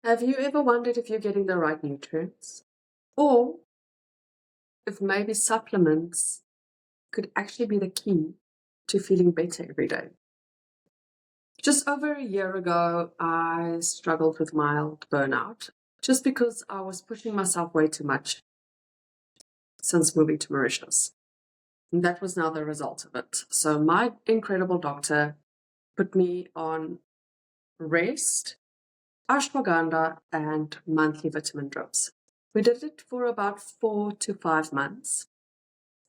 Have you ever wondered if you're getting the right nutrients? Or if maybe supplements could actually be the key to feeling better every day? Just over a year ago, I struggled with mild burnout just because I was pushing myself way too much since moving to Mauritius. And that was now the result of it. So, my incredible doctor put me on rest, ashwagandha, and monthly vitamin drips. We did it for about 4 to 5 months,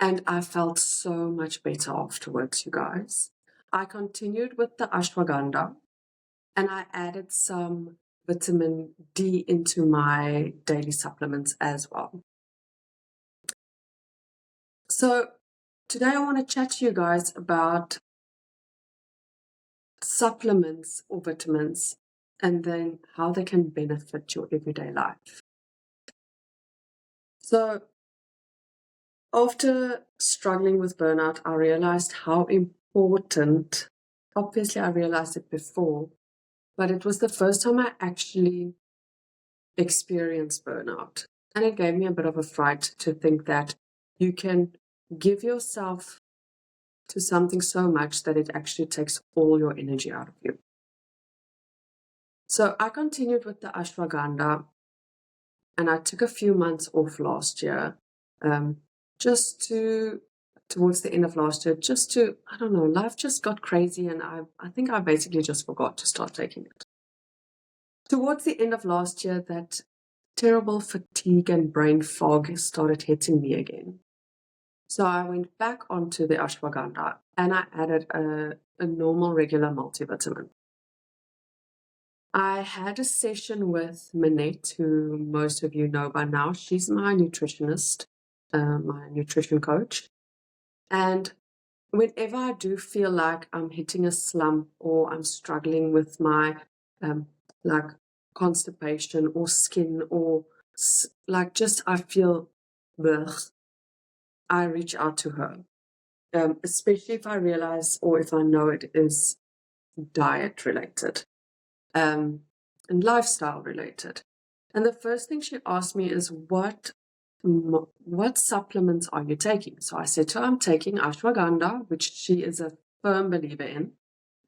and I felt so much better afterwards, you guys. I continued with the ashwagandha and I added some vitamin D into my daily supplements as well. So, today I want to chat to you guys about supplements or vitamins and then how they can benefit your everyday life. So, after struggling with burnout, I realized how important, obviously, I realized it before, but it was the first time I actually experienced burnout. And it gave me a bit of a fright to think that you can give yourself to something so much that it actually takes all your energy out of you. So I continued with the ashwagandha and I took a few months off last year, just towards the end of last year, I don't know, life just got crazy and I think I basically just forgot to start taking it. Towards the end of last year, that terrible fatigue and brain fog started hitting me again. So I went back onto the ashwagandha and I added a normal regular multivitamin. I had a session with Minette, who most of you know by now. She's my nutritionist, my nutrition coach. And whenever I do feel like I'm hitting a slump or I'm struggling with my like constipation or skin or like just I feel ugh, I reach out to her, especially if I realize or if I know it is diet related and lifestyle related. And the first thing she asked me is, what supplements are you taking? So I said to her, I'm taking ashwagandha, which she is a firm believer in,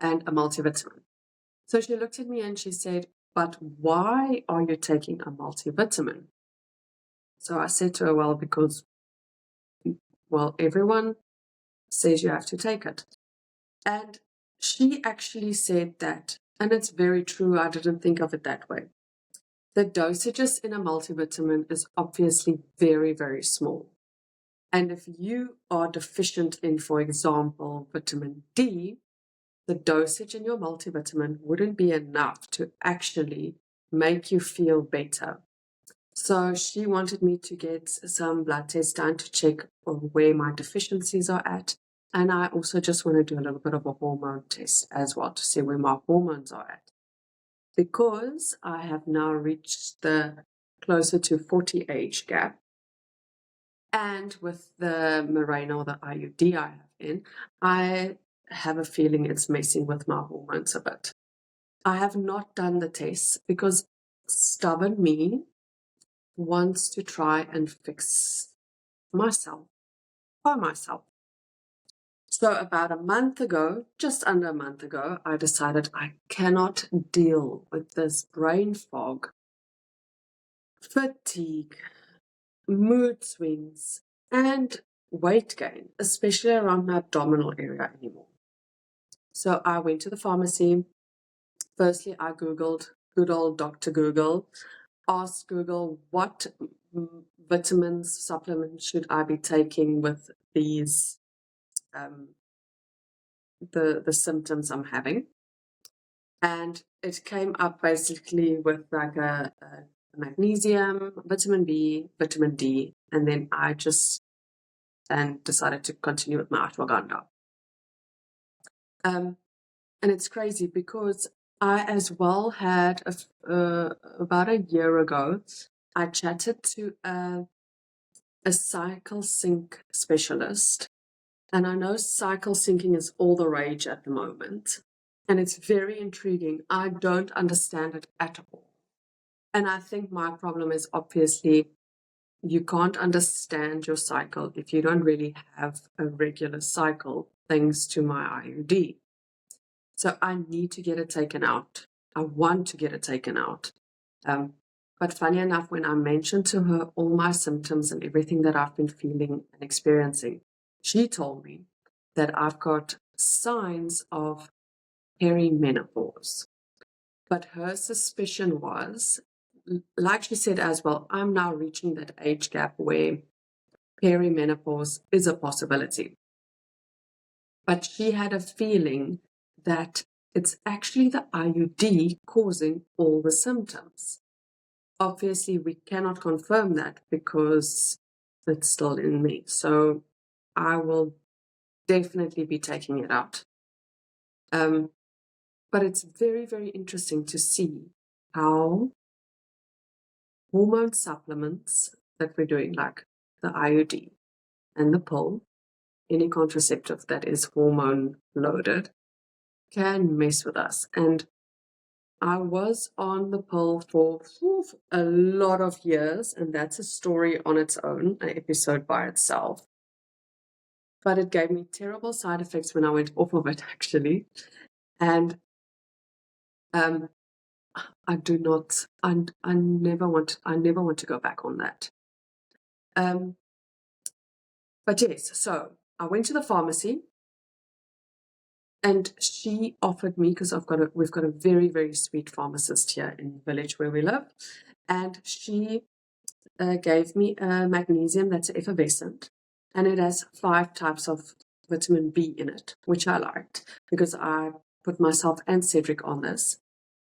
and a multivitamin. So she looked at me and she said, but why are you taking a multivitamin? So I said to her, well, everyone says you have to take it. And she actually said that, and it's very true, I didn't think of it that way. The dosages in a multivitamin is obviously very, very small. And if you are deficient in, for example, vitamin D, the dosage in your multivitamin wouldn't be enough to actually make you feel better. So she wanted me to get some blood tests done to check where my deficiencies are at. And I also just want to do a little bit of a hormone test as well to see where my hormones are at. Because I have now reached the closer to 40 age gap, and with the Mirena or the IUD I have in, I have a feeling it's messing with my hormones a bit. I have not done the tests because stubborn me wants to try and fix myself by myself. So about a month ago, just under a month ago, I decided I cannot deal with this brain fog, fatigue, mood swings, and weight gain, especially around my abdominal area anymore. So I went to the pharmacy. Firstly, I Googled, good old Dr. Google, asked Google what vitamins, supplements should I be taking with these, the symptoms I'm having. And it came up basically with like a magnesium, vitamin B, vitamin D, and then I just decided to continue with my ashwagandha. And it's crazy because I as well had about a year ago, I chatted to a cycle sync specialist, and I know cycle syncing is all the rage at the moment, and it's very intriguing. I don't understand it at all. And I think my problem is obviously you can't understand your cycle if you don't really have a regular cycle, thanks to my IUD. So I need to get it taken out. I want to get it taken out. But funny enough, when I mentioned to her all my symptoms and everything that I've been feeling and experiencing, she told me that I've got signs of perimenopause. But her suspicion was, like she said as well, I'm now reaching that age gap where perimenopause is a possibility. But she had a feeling that it's actually the IUD causing all the symptoms. Obviously, we cannot confirm that because it's still in me. So I will definitely be taking it out. But it's very, very interesting to see how hormone supplements that we're doing, like the IUD and the pill, any contraceptive that is hormone loaded, can mess with us. And I was on the pill for a lot of years, and that's a story on its own, an episode by itself. But it gave me terrible side effects when I went off of it, actually. And I do not, I never want to go back on that. But yes, so I went to the pharmacy, and she offered me, because we've got a very, very sweet pharmacist here in the village where we live, and she gave me a magnesium that's effervescent, and it has 5 types of vitamin B in it, which I liked because I put myself and Cedric on this,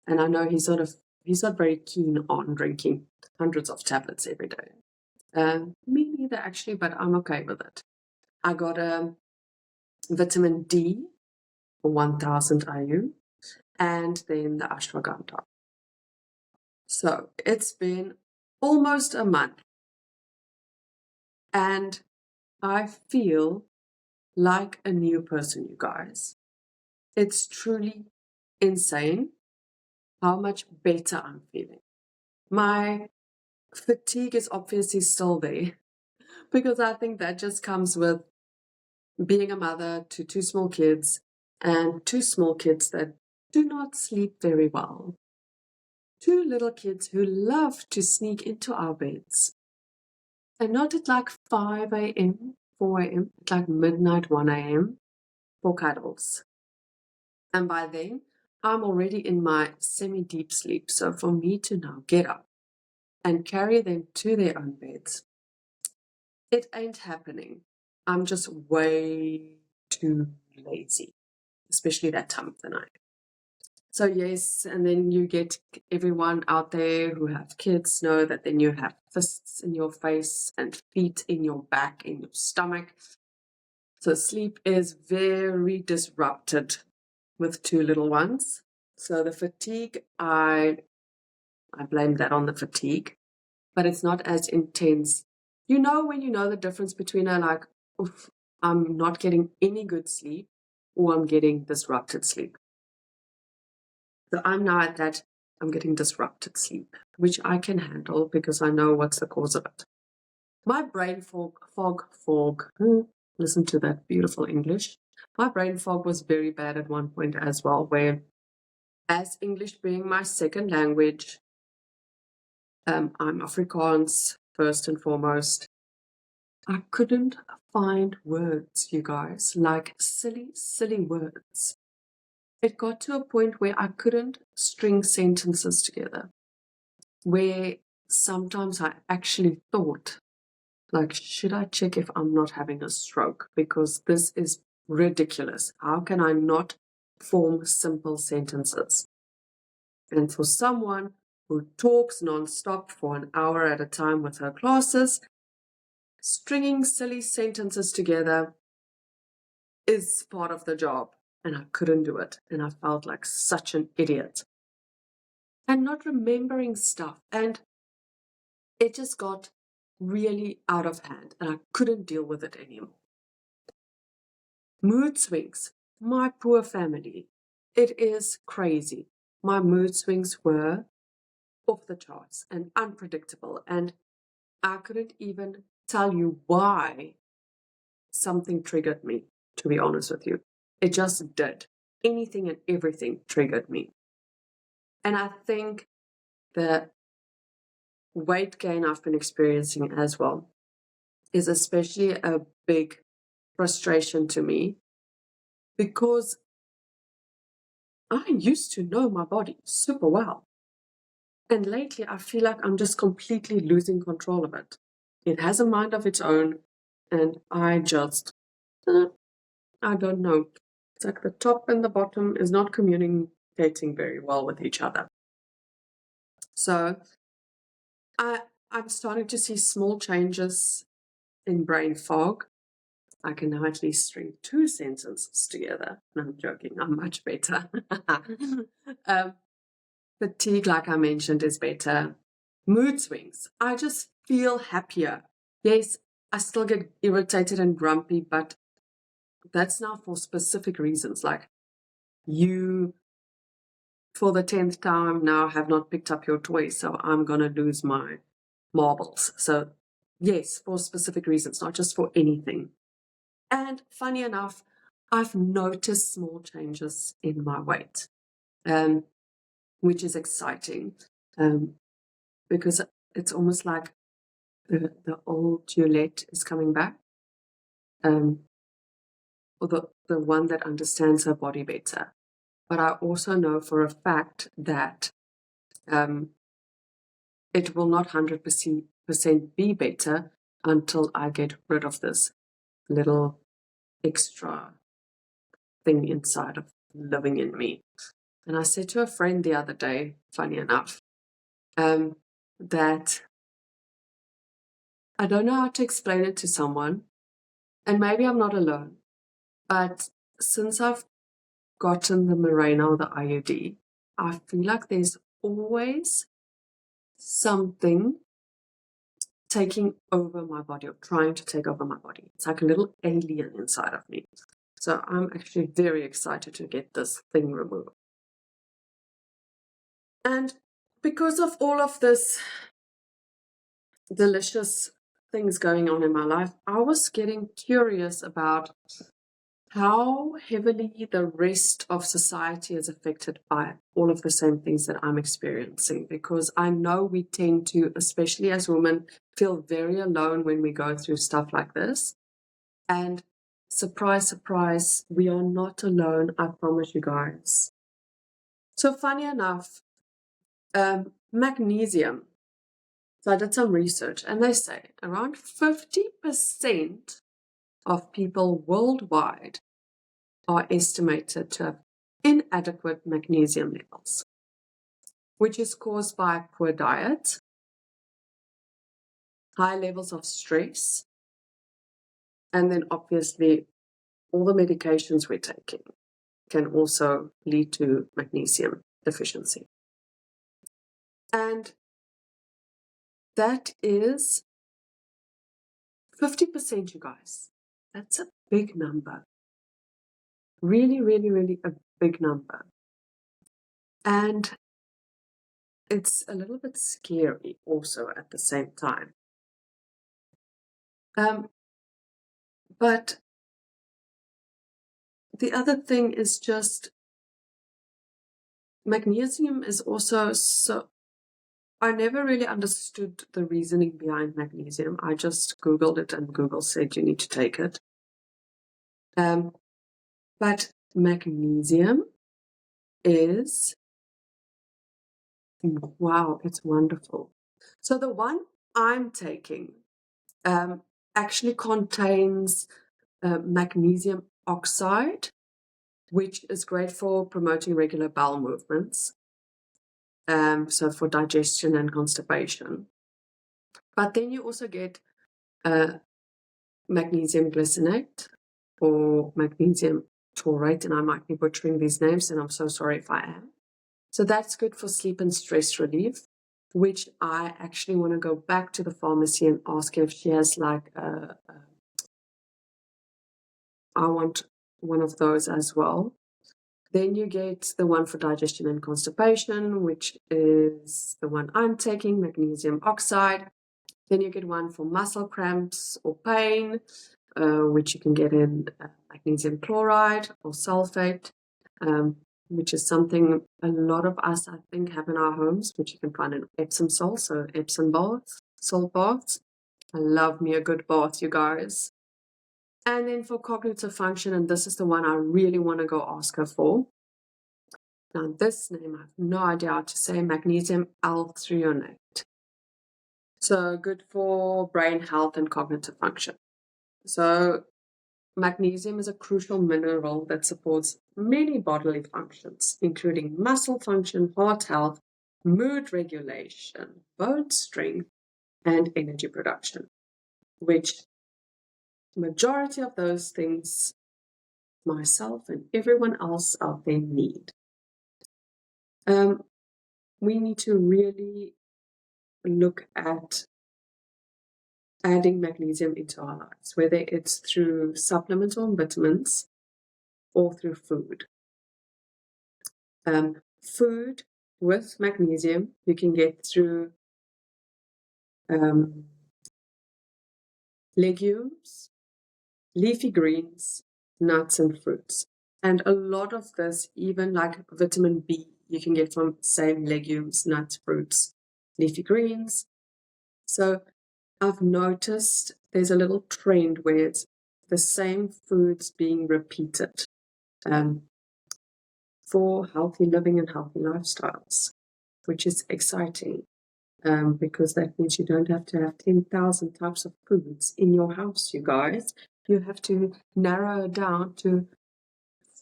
and I know he's not very keen on drinking hundreds of tablets every day. Me neither, actually, but I'm okay with it. I got a vitamin D for 1000 IU, and then the ashwagandha. So it's been almost a month, and I feel like a new person, you guys. It's truly insane how much better I'm feeling. My fatigue is obviously still there because I think that just comes with being a mother to 2 small kids, and 2 small kids that do not sleep very well. 2 little kids who love to sneak into our beds. And not at like 5 a.m., 4 a.m., at like midnight, 1 a.m. for cuddles. And by then, I'm already in my semi-deep sleep. So for me to now get up and carry them to their own beds, it ain't happening. I'm just way too lazy, especially that time of the night. So yes, and then you get everyone out there who have kids know that then you have fists in your face and feet in your back, in your stomach. So sleep is very disrupted with 2 little ones. So the fatigue, I blame that on the fatigue, but it's not as intense. You know when you know the difference between like, oof, I'm not getting any good sleep or I'm getting disrupted sleep. So I'm now at that, I'm getting disrupted sleep, which I can handle because I know what's the cause of it. My brain fog, listen to that beautiful English. My brain fog was very bad at one point as well, where as English being my second language, I'm Afrikaans first and foremost. I couldn't find words, you guys, like silly, silly words. It got to a point where I couldn't string sentences together, where sometimes I actually thought, like, should I check if I'm not having a stroke? Because this is ridiculous. How can I not form simple sentences? And for someone who talks nonstop for an hour at a time with her classes, stringing silly sentences together is part of the job. And I couldn't do it. And I felt like such an idiot. And not remembering stuff. And it just got really out of hand. And I couldn't deal with it anymore. Mood swings. My poor family. It is crazy. My mood swings were off the charts and unpredictable. And I couldn't even tell you why something triggered me, to be honest with you. It just did. Anything and everything triggered me. And I think the weight gain I've been experiencing as well is especially a big frustration to me, because I used to know my body super well. And lately I feel like I'm just completely losing control of it. It has a mind of its own, and I just, I don't know. It's like the top and the bottom is not communicating very well with each other. So I'm starting to see small changes in brain fog. I can now at least string 2 sentences together. No, I'm joking. I'm much better. Fatigue, like I mentioned, is better. Mood swings. I just feel happier. Yes, I still get irritated and grumpy, but that's now for specific reasons. Like, you, for the 10th time now, have not picked up your toy, so I'm going to lose my marbles. So, yes, for specific reasons, not just for anything. And funny enough, I've noticed small changes in my weight, which is exciting, because it's almost like the old Johlet is coming back, or the one that understands her body better. But I also know for a fact that it will not 100% be better until I get rid of this little extra thing inside of living in me. And I said to a friend the other day, funny enough, that I don't know how to explain it to someone, and maybe I'm not alone, but since I've gotten the Mirena or the IUD, I feel like there's always something taking over my body or trying to take over my body. It's like a little alien inside of me. So I'm actually very excited to get this thing removed. And because of all of this delicious things going on in my life, I was getting curious about how heavily the rest of society is affected by all of the same things that I'm experiencing. Because I know we tend to, especially as women, feel very alone when we go through stuff like this. And surprise, surprise, we are not alone, I promise you guys. So funny enough, magnesium. So I did some research, and they say around 50% of people worldwide are estimated to have inadequate magnesium levels, which is caused by poor diet, high levels of stress, and then obviously all the medications we're taking can also lead to magnesium deficiency. And that is 50%, you guys. That's a big number. Really, really, really a big number. And it's a little bit scary also at the same time. But the other thing is just magnesium is also so. I never really understood the reasoning behind magnesium. I just Googled it, and Google said you need to take it. But magnesium is, wow, it's wonderful. So the one I'm taking actually contains magnesium oxide, which is great for promoting regular bowel movements, so for digestion and constipation. But then you also get magnesium glycinate or magnesium taurate, and I might be butchering these names, and I'm so sorry if I am. So that's good for sleep and stress relief, which I actually want to go back to the pharmacy and ask her if she has like I want one of those as well. Then you get the one for digestion and constipation, which is the one I'm taking, magnesium oxide. Then you get one for muscle cramps or pain, which you can get in magnesium chloride or sulfate, which is something a lot of us, I think, have in our homes, which you can find in Epsom salt, so Epsom baths, salt baths. I love me a good bath, you guys. And then for cognitive function, and this is the one I really want to go ask her for. Now, this name, I have no idea how to say, magnesium L-threonate. So good for brain health and cognitive function. So magnesium is a crucial mineral that supports many bodily functions, including muscle function, heart health, mood regulation, bone strength, and energy production, which majority of those things myself and everyone else out there need. We need to really look at adding magnesium into our lives, whether it's through supplements or vitamins or through food. Food with magnesium you can get through legumes, leafy greens, nuts, and fruits. And a lot of this, even like vitamin B, you can get from same legumes, nuts, fruits, leafy greens. So I've noticed there's a little trend where it's the same foods being repeated for healthy living and healthy lifestyles, which is exciting because that means you don't have to have 10,000 types of foods in your house, you guys. You have to narrow it down to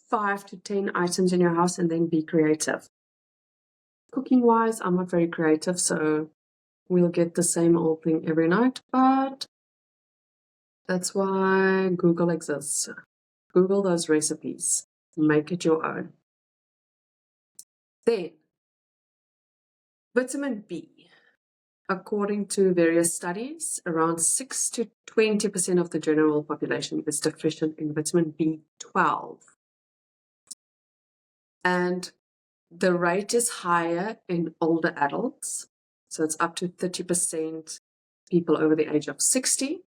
5 to 10 items in your house and then be creative. Cooking-wise, I'm not very creative, so we'll get the same old thing every night, but that's why Google exists. Google those recipes. Make it your own. Then, vitamin B. According to various studies, around 6 to 20% of the general population is deficient in vitamin B12. And the rate is higher in older adults. So it's up to 30% people over the age of 60,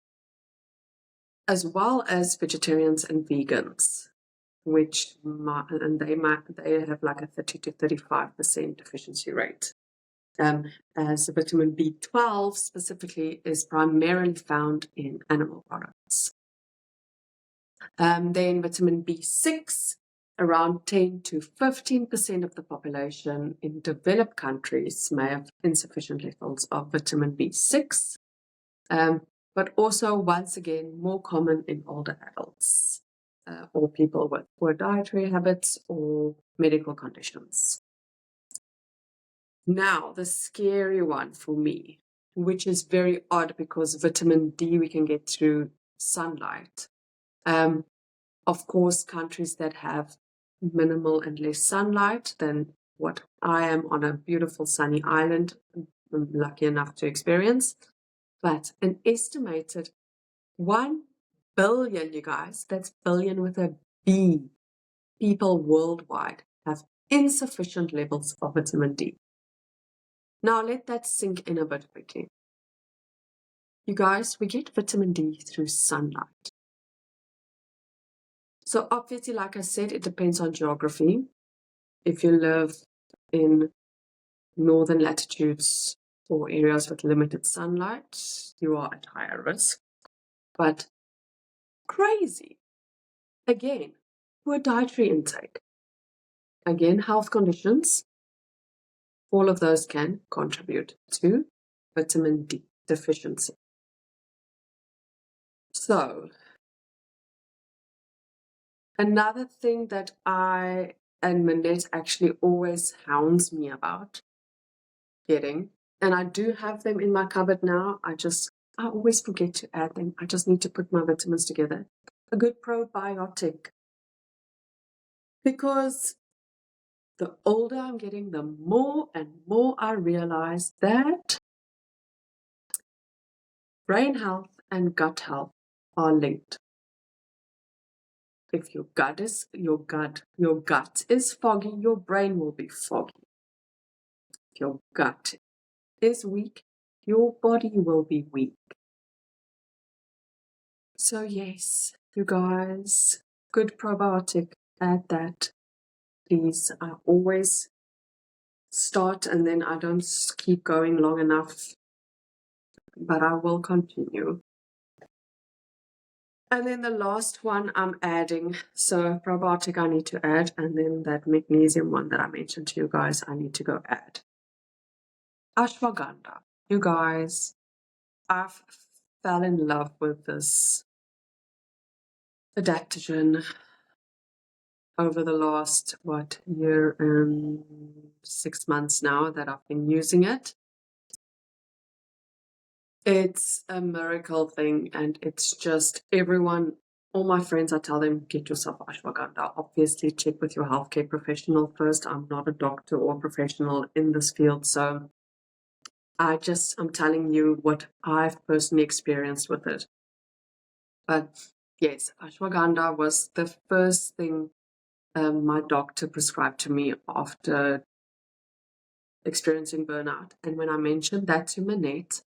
as well as vegetarians and vegans, which they have like a 30 to 35% deficiency rate. As vitamin B12 specifically is primarily found in animal products. Then vitamin B6, around 10 to 15% of the population in developed countries may have insufficient levels of vitamin B6, but also, once again, more common in older adults or people with poor dietary habits or medical conditions. Now, the scary one for me, which is very odd because vitamin D we can get through sunlight. Of course, countries that have minimal and less sunlight than what I am on a beautiful sunny island, I'm lucky enough to experience. But an estimated 1 billion, you guys, that's billion with a B, people worldwide have insufficient levels of vitamin D. Now let that sink in a bit quickly. You guys, we get vitamin D through sunlight. So obviously, like I said, it depends on geography. If you live in northern latitudes or areas with limited sunlight, you are at higher risk. But crazy. Again, poor dietary intake. Again, health conditions. All of those can contribute to vitamin D deficiency. So, another thing that I and Manette actually always hounds me about getting, and I do have them in my cupboard now, I always forget to add them. I just need to put my vitamins together. A good probiotic. Because the older I'm getting, the more and more I realize that brain health and gut health are linked. If your gut is foggy, your brain will be foggy. If your gut is weak, your body will be weak. So yes, you guys, good probiotic, add that. Please, I always start and then I don't keep going long enough, but I will continue. And then the last one I'm adding, so probiotic I need to add, and then that magnesium one that I mentioned to you guys, I need to go add. Ashwagandha. You guys, I've fell in love with this adaptogen over the last, year and 6 months now that I've been using it. It's a miracle thing, and it's just all my friends, I tell them, get yourself ashwagandha. Obviously, check with your healthcare professional first. I'm not a doctor or professional in this field, so I'm telling you what I've personally experienced with it. But yes, ashwagandha was the first thing my doctor prescribed to me after experiencing burnout. And when I mentioned that to Manette,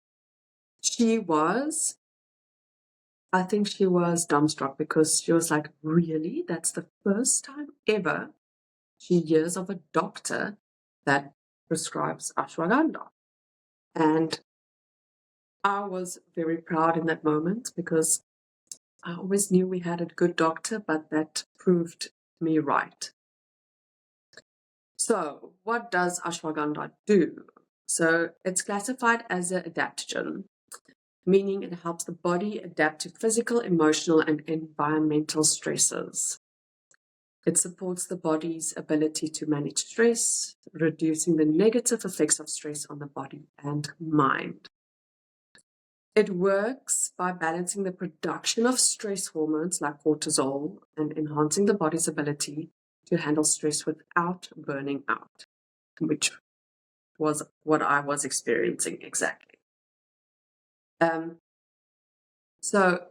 I think she was dumbstruck, because she was like, really? That's the first time ever she hears of a doctor that prescribes ashwagandha. And I was very proud in that moment, because I always knew we had a good doctor, but that proved me right. So, what does ashwagandha do? So, it's classified as an adaptogen, meaning it helps the body adapt to physical, emotional, and environmental stresses. It supports the body's ability to manage stress, reducing the negative effects of stress on the body and mind. It works by balancing the production of stress hormones like cortisol and enhancing the body's ability to handle stress without burning out, which was what I was experiencing exactly. So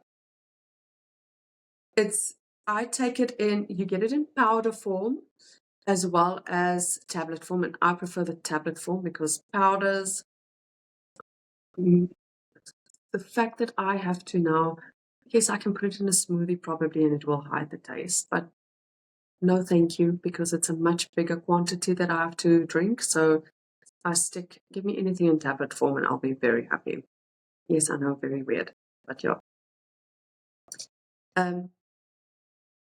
I take it you get it in powder form as well as tablet form, and I prefer the tablet form because powders, the fact that I have to now, yes, I can put it in a smoothie probably and it will hide the taste, but no thank you, because it's a much bigger quantity that I have to drink. So give me anything in tablet form and I'll be very happy. Yes, I know, very weird, but yeah.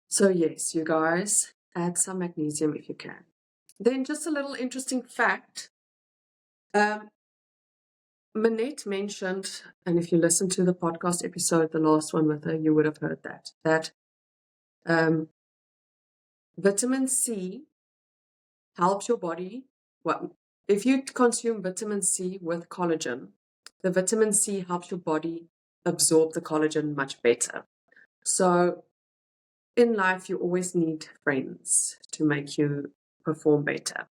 So yes, you guys, add some magnesium if you can. Then just a little interesting fact. Manette mentioned, and if you listen to the podcast episode, the last one with her, you would have heard that vitamin C helps your body. Well, if you consume vitamin C with collagen, the vitamin C helps your body absorb the collagen much better. So in life, you always need friends to make you perform better.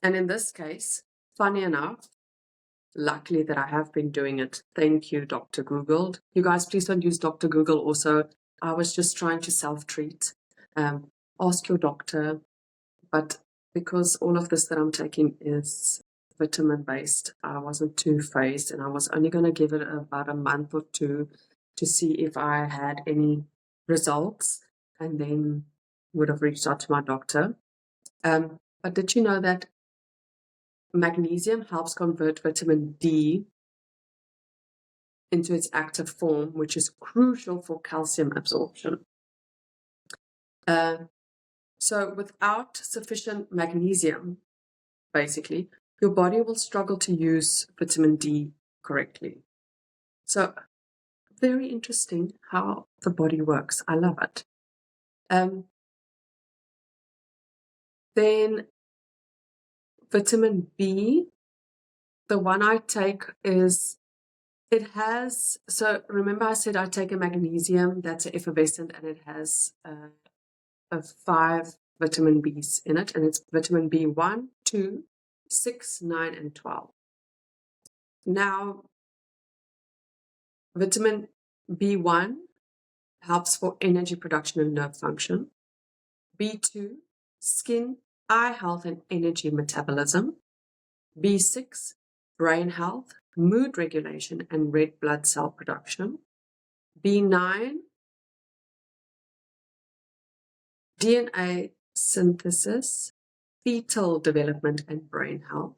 And in this case, funny enough, luckily that I have been doing it. Thank you, Dr. Google. You guys, please don't use Dr. Google. Also, I was just trying to self-treat. Ask your doctor. But because all of this that I'm taking is vitamin-based, I wasn't too phased, and I was only going to give it about a month or two to see if I had any results, and then would have reached out to my doctor. But did you know that magnesium helps convert vitamin D into its active form, which is crucial for calcium absorption? So without sufficient magnesium, basically, your body will struggle to use vitamin D correctly. So very interesting how the body works. I love it. Then vitamin B, the one I take so remember I said I take a magnesium that's an effervescent, and it has 5 vitamin Bs in it, and it's vitamin B1, 2, 6, 9, and 12. Now, vitamin B1 helps for energy production and nerve function. B2, skin, eye health and energy metabolism. B6, brain health, mood regulation and red blood cell production. B9, DNA synthesis, fetal development and brain health.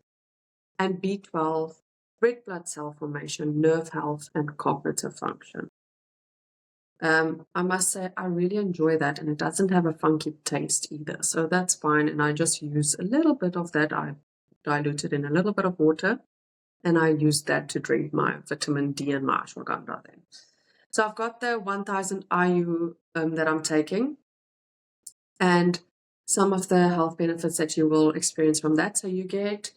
And B12, red blood cell formation, nerve health and cognitive function. I must say I really enjoy that, and it doesn't have a funky taste either, so that's fine. And I just use a little bit of that. I dilute it in a little bit of water, and I use that to drink my vitamin D and my ashwagandha then. So I've got the 1000 IU that I'm taking, and some of the health benefits that you will experience from that. So you get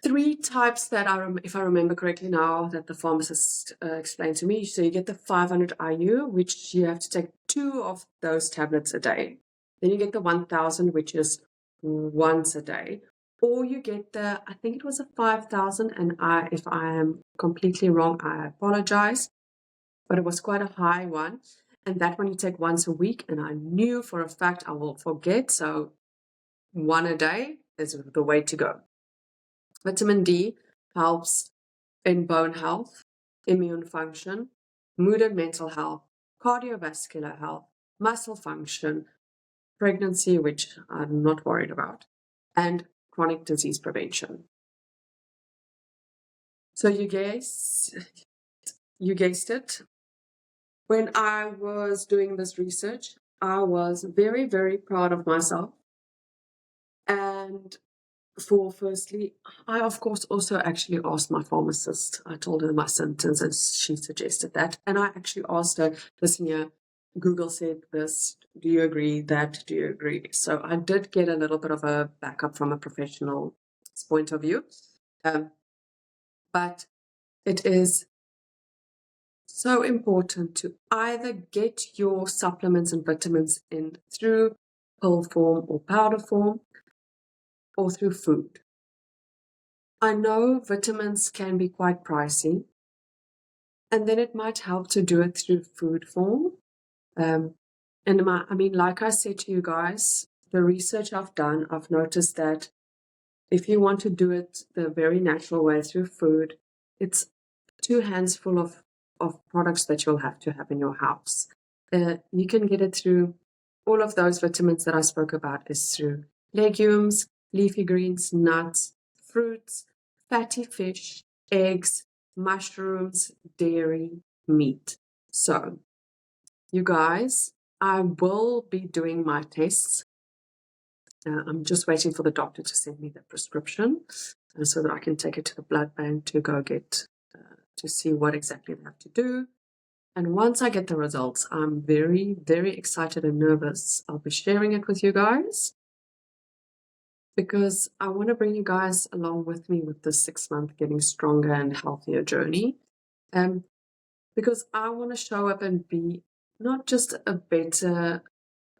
3 types that if I remember correctly now, that the pharmacist explained to me. So you get the 500 IU, which you have to take 2 of those tablets a day. Then you get the 1000, which is once a day. Or you get the, I think it was a 5000, and if I am completely wrong, I apologize, but it was quite a high one. And that one you take once a week, and I knew for a fact I will forget, so 1 a day is the way to go. Vitamin D helps in bone health, immune function, mood and mental health, cardiovascular health, muscle function, pregnancy, which I'm not worried about, and chronic disease prevention. So you guessed it. When I was doing this research, I was very, very proud of myself. And firstly, I of course also actually asked my pharmacist. I told her my symptoms and she suggested that. And I actually asked her, listen here, Google said this. Do you agree? That, do you agree? So I did get a little bit of a backup from a professional point of view. But it is so important to either get your supplements and vitamins in through pill form or powder form or through food. I know vitamins can be quite pricey, and then it might help to do it through food form. Like I said to you guys, the research I've done, I've noticed that if you want to do it the very natural way through food, it's 2 hands full of products that you'll have to have in your house. You can get it through all of those vitamins that I spoke about is through legumes, leafy greens, nuts, fruits, fatty fish, eggs, mushrooms, dairy, meat. So, you guys, I will be doing my tests. I'm just waiting for the doctor to send me the prescription so that I can take it to the blood bank to go get to see what exactly they have to do. And once I get the results, I'm very, very excited and nervous. I'll be sharing it with you guys because I want to bring you guys along with me with this 6-month getting stronger and healthier journey. Because I want to show up and be not just a better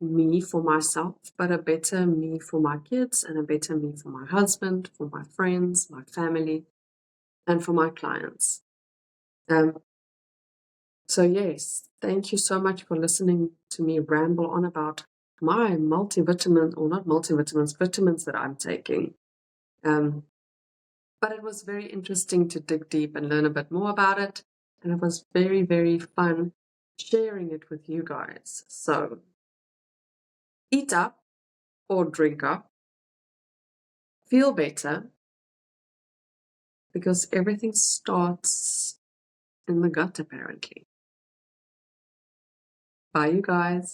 me for myself, but a better me for my kids and a better me for my husband, for my friends, my family, and for my clients. So yes, thank you so much for listening to me ramble on about my multivitamin, or not multivitamins, vitamins that I'm taking. But it was very interesting to dig deep and learn a bit more about it. And it was very, very fun sharing it with you guys. So eat up or drink up. Feel better, because everything starts in the gut, apparently. Bye, you guys.